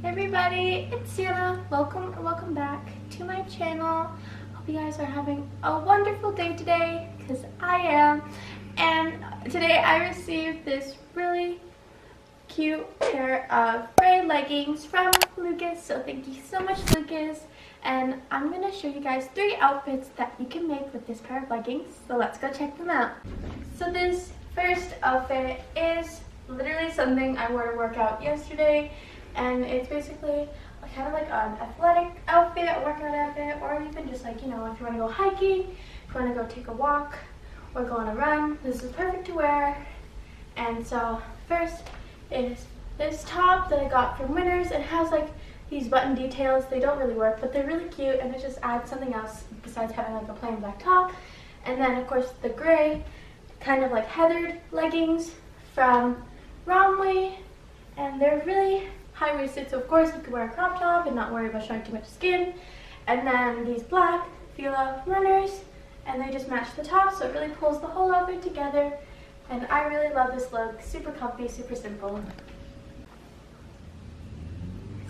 Hey everybody, it's Sienna. Welcome back to my channel. Hope you guys are having a wonderful day today, because I am. And today I received this really cute pair of gray leggings from Lucas. So thank you so much, Lucas. And I'm going to show you guys 3 outfits that you can make with this pair of leggings. So let's go check them out. So this first outfit is literally something I wore to work out yesterday. And it's basically kind of like an athletic outfit, a workout outfit, or even just like, you know, if you want to go hiking, if you want to go take a walk, or go on a run, this is perfect to wear. And so first is this top that I got from Winners. It has like these button details. They don't really work, but they're really cute, and it just adds something else besides having like a plain black top. And then of course the gray kind of like heathered leggings from Rawlings, and they're really high-waisted, so of course you could wear a crop top and not worry about showing too much skin. And then these black Fila runners, and they just match the top, so it really pulls the whole outfit together. And I really love this look. Super comfy, super simple.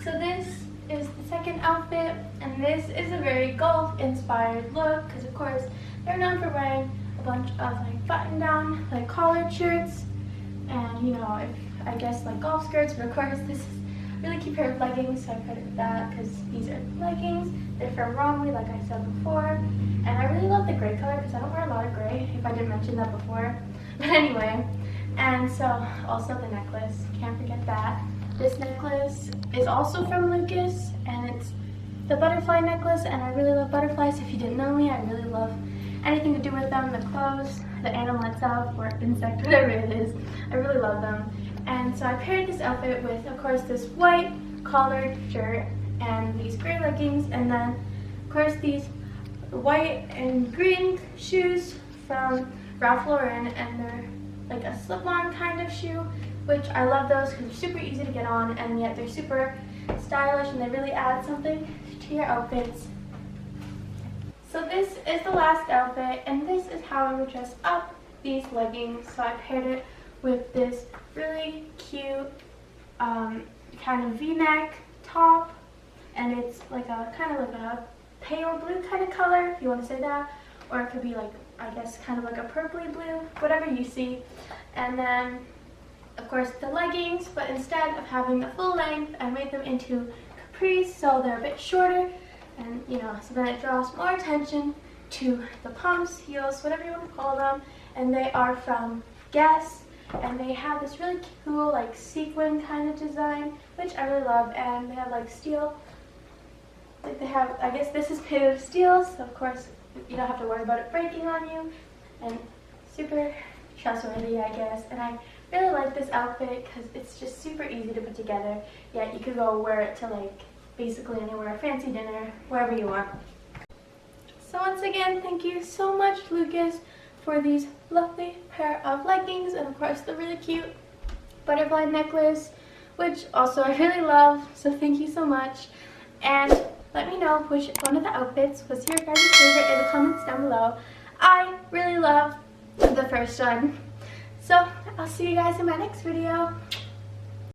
So this is the second outfit, and this is a very golf-inspired look, because of course they're known for wearing a bunch of like button-down, like collared shirts, and you know, I guess like golf skirts, but of course this is really cute pair of leggings, so I put it with that because these are leggings. They're from Rawlings, like I said before, and I really love the gray color because I don't wear a lot of gray, if I didn't mention that before. But anyway, and so also the necklace, can't forget that. This necklace is also from Lucas, and it's the butterfly necklace, and I really love butterflies. If you didn't know me, I really love anything to do with them, the clothes, the animal itself, or insect, whatever it is. I really love them. And so I paired this outfit with, of course, this white collared shirt and these gray leggings, and then, of course, these white and green shoes from Ralph Lauren, and they're like a slip-on kind of shoe, which I love those because they're super easy to get on, and yet they're super stylish, and they really add something to your outfits. So this is the last outfit, and this is how I would dress up these leggings. So I paired it with this really cute kind of v-neck top, and it's like a kind of like a pale blue kind of color, if you want to say that, or it could be like, I guess, kind of like a purpley blue, whatever you see. And then of course the leggings, but instead of having the full length, I made them into capris, so they're a bit shorter, and you know, so then it draws more attention to the pumps, heels, whatever you want to call them. And they are from Guess, and they have this really cool like sequin kind of design, which I really love. And they have like steel, like they have, I guess this is made of steel, so of course you don't have to worry about it breaking on you, and super trustworthy, I guess. And I really like this outfit because it's just super easy to put together. Yeah, you could go wear it to like basically anywhere, fancy dinner, wherever you want. So once again, thank you so much, Lucas, for these lovely pair of leggings, and of course the really cute butterfly necklace, which also I really love, so thank you so much. And let me know which one of the outfits was your guys' favorite in the comments down below. I really love the first one. So I'll see you guys in my next video.